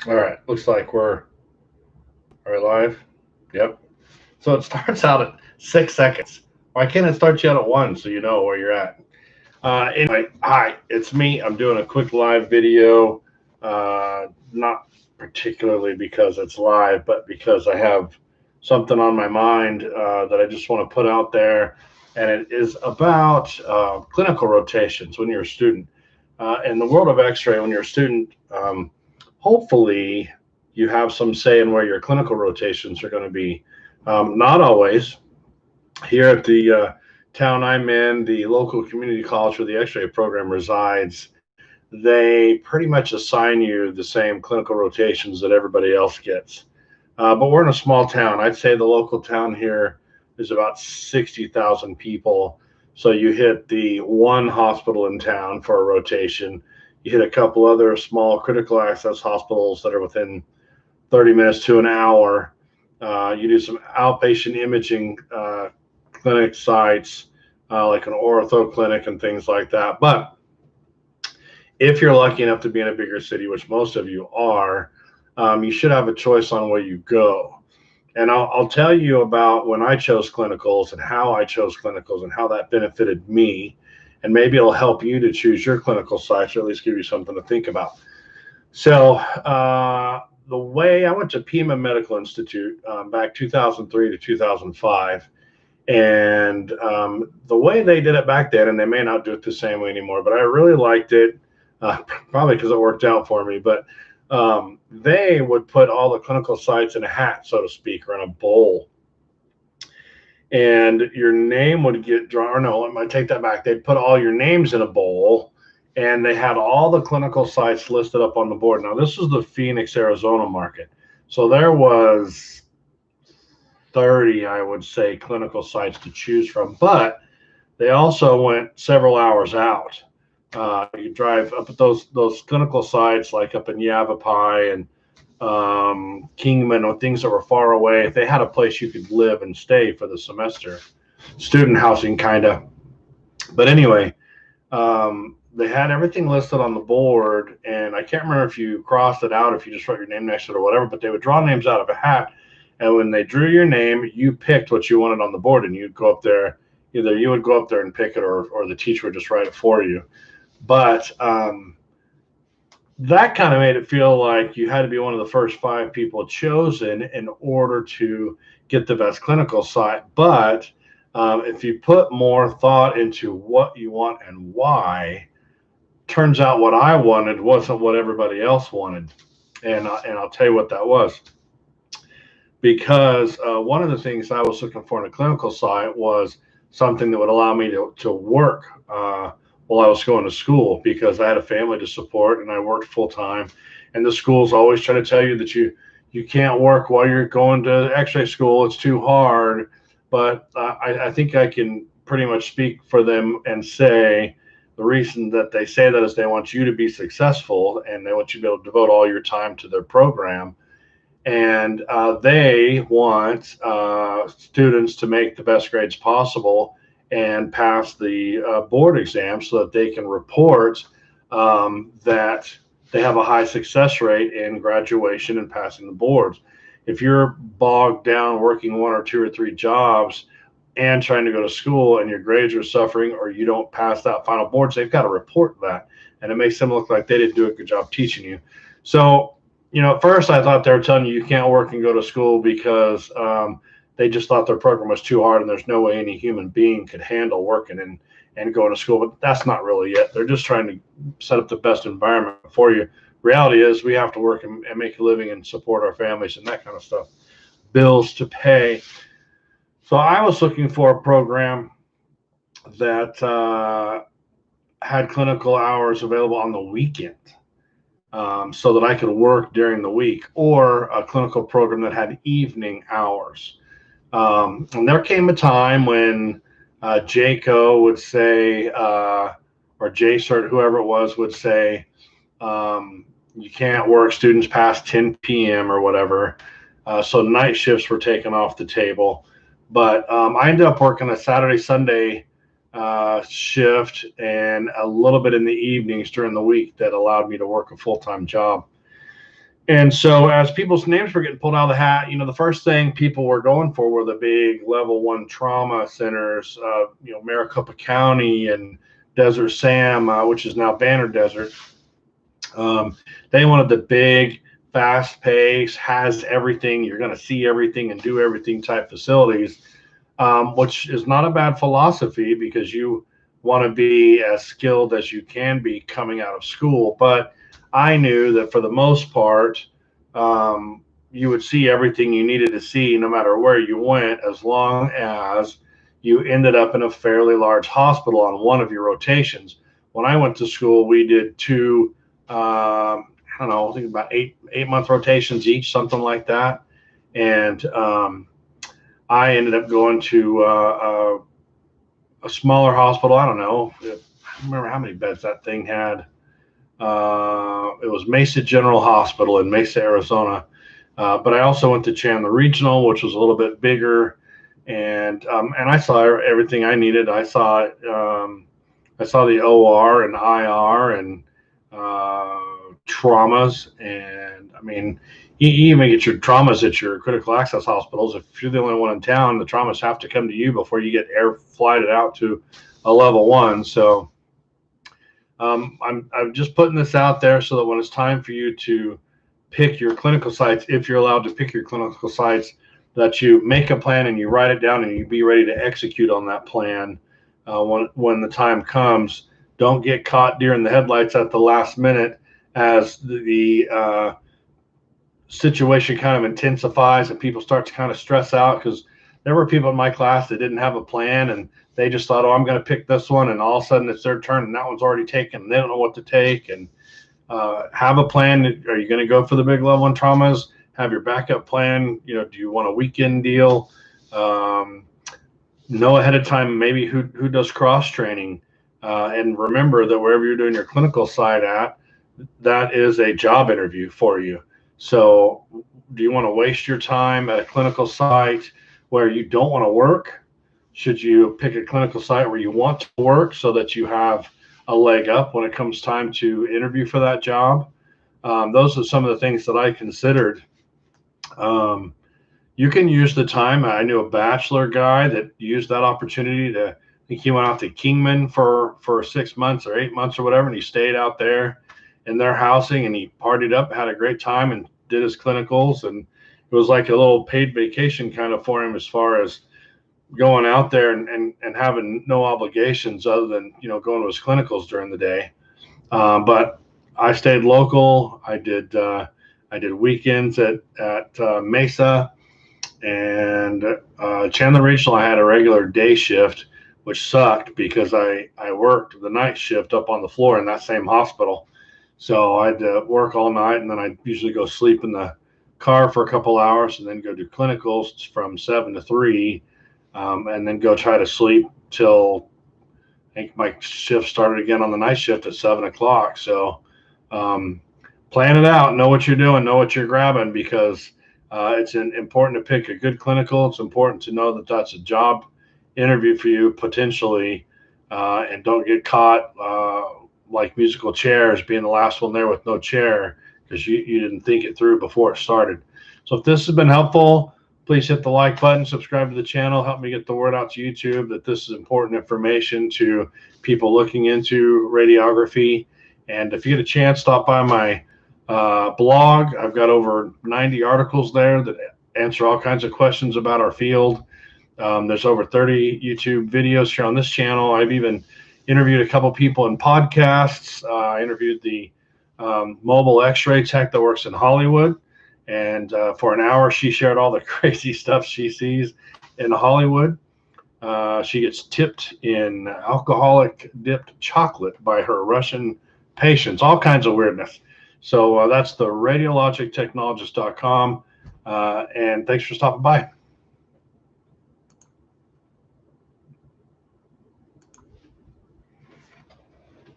All right, looks like are we live? Yep. So it starts out at 6 seconds. Why can't it start you out at one so you know where you're at? Anyway, hi, it's me. I'm doing a quick live video. Not particularly because it's live, but because I have something on my mind that I just want to put out there. And it is about clinical rotations when you're a student. In the world of x ray, when you're a student, hopefully you have some say in where your clinical rotations are going to be. Not always. Here at the town I'm in, the local community college where the X-ray program resides, they pretty much assign you the same clinical rotations that everybody else gets. But we're in a small town. I'd say the local town here is about 60,000 people. So you hit the one hospital in town for a rotation. You hit a couple other small critical access hospitals that are within 30 minutes to an hour. You do some outpatient imaging clinic sites, like an ortho clinic and things like that. But if you're lucky enough to be in a bigger city, which most of you are, you should have a choice on where you go. And I'll tell you about when I chose clinicals and how I chose clinicals and how that benefited me. And maybe it'll help you to choose your clinical sites or at least give you something to think about. So, the way I went to Pima Medical Institute back 2003 to 2005, and the way they did it back then, and they may not do it the same way anymore, but I really liked it, probably because it worked out for me. But they would put all the clinical sites in a hat, so to speak, or in a bowl, and your name would get drawn. Or no, I might take that back. They'd put all your names in a bowl, and they had all the clinical sites listed up on the board. Now, this is the Phoenix, Arizona market, so there was 30, I would say, clinical sites to choose from, but they also went several hours out. You drive up at those clinical sites, like up in Yavapai and Kingman, or things that were far away. If they had a place you could live and stay for the semester, student housing kind of. But anyway, they had everything listed on the board, and I can't remember if you crossed it out, if you just wrote your name next to it or whatever. But they would draw names out of a hat, and when they drew your name, you picked what you wanted on the board, and you'd go up there. Either you would go up there and pick it, or the teacher would just write it for you. But that kind of made it feel like you had to be one of the first five people chosen in order to get the best clinical site. But if you put more thought into what you want and why, turns out what I wanted wasn't what everybody else wanted. And I'll tell you what that was. Because one of the things I was looking for in a clinical site was something that would allow me to work while I was going to school, because I had a family to support and I worked full time. And the schools always try to tell you that you can't work while you're going to X-ray school. It's too hard. But I think I can pretty much speak for them and say the reason that they say that is they want you to be successful, and they want you to be able to devote all your time to their program, and they want students to make the best grades possible and pass the board exam so that they can report that they have a high success rate in graduation and passing the boards. If you're bogged down working one or two or three jobs and trying to go to school and your grades are suffering, or you don't pass that final boards, they've got to report that, and it makes them look like they didn't do a good job teaching you. So, at first I thought they were telling you can't work and go to school because they just thought their program was too hard and there's no way any human being could handle working and going to school. But that's not really it. They're just trying to set up the best environment for you. Reality is we have to work and make a living and support our families and that kind of stuff. Bills to pay. So I was looking for a program that had clinical hours available on the weekend, so that I could work during the week, or a clinical program that had evening hours. And there came a time when JACO would say, or JCERT, whoever it was, would say, you can't work students past 10 p.m. or whatever. So night shifts were taken off the table. But I ended up working a Saturday, Sunday shift and a little bit in the evenings during the week that allowed me to work a full time job. And so as people's names were getting pulled out of the hat, the first thing people were going for were the big level 1 trauma centers, Maricopa County and Desert Sam, which is now Banner Desert. They wanted the big, fast pace, has everything, you're going to see everything and do everything type facilities, which is not a bad philosophy because you want to be as skilled as you can be coming out of school. But I knew that for the most part, you would see everything you needed to see no matter where you went, as long as you ended up in a fairly large hospital on one of your rotations. When I went to school, we did two, I don't know, I think about 8 month rotations each, something like that. And I ended up going to a smaller hospital. I don't know. I don't remember how many beds that thing had. It was Mesa General Hospital in Mesa, Arizona. But I also went to Chandler Regional, which was a little bit bigger, and I saw everything I needed. I saw the OR and IR and traumas, and I mean, you even get your traumas at your critical access hospitals. If you're the only one in town, the traumas have to come to you before you get air flighted out to a level 1. So I'm just putting this out there so that when it's time for you to pick your clinical sites, if you're allowed to pick your clinical sites, that you make a plan and you write it down and you be ready to execute on that plan when the time comes. Don't get caught deer in the headlights at the last minute as the situation kind of intensifies and people start to kind of stress out, because there were people in my class that didn't have a plan and they just thought, oh, I'm going to pick this one, and all of a sudden it's their turn and that one's already taken and they don't know what to take. And have a plan. Are you going to go for the big level 1 traumas? Have your backup plan. Do you want a weekend deal? Know ahead of time maybe who does cross training, and remember that wherever you're doing your clinical side at, that is a job interview for you. So do you want to waste your time at a clinical site where you don't want to work? Should you pick a clinical site where you want to work so that you have a leg up when it comes time to interview for that job? Those are some of the things that I considered. You can use the time. I knew a bachelor guy that used that opportunity to, I think he went out to Kingman for 6 months or 8 months or whatever, and he stayed out there in their housing and he partied up, had a great time, and did his clinicals. And it was like a little paid vacation kind of for him, as far as going out there and having no obligations other than going to his clinicals during the day. But I stayed local. I did weekends at Mesa and Chandler Regional. I had a regular day shift, which sucked because I worked the night shift up on the floor in that same hospital. So I had to work all night, and then I'd usually go sleep in the car for a couple hours and then go do clinicals from 7 to 3. And then go try to sleep till I think my shift started again on the night shift at 7 o'clock. So plan it out, know what you're doing, know what you're grabbing, because it's important to pick a good clinical. It's important to know that that's a job interview for you potentially, and don't get caught like musical chairs, being the last one there with no chair because you didn't think it through before it started. So if this has been helpful, please hit the like button, subscribe to the channel, help me get the word out to YouTube that this is important information to people looking into radiography. And if you get a chance, stop by my blog. I've got over 90 articles there that answer all kinds of questions about our field. There's over 30 YouTube videos here on this channel. I've even interviewed a couple people in podcasts. I interviewed the mobile x-ray tech that works in Hollywood. And for an hour, she shared all the crazy stuff she sees in Hollywood. She gets tipped in alcoholic dipped chocolate by her Russian patients, all kinds of weirdness. So that's the radiologictechnologist.com. And thanks for stopping by.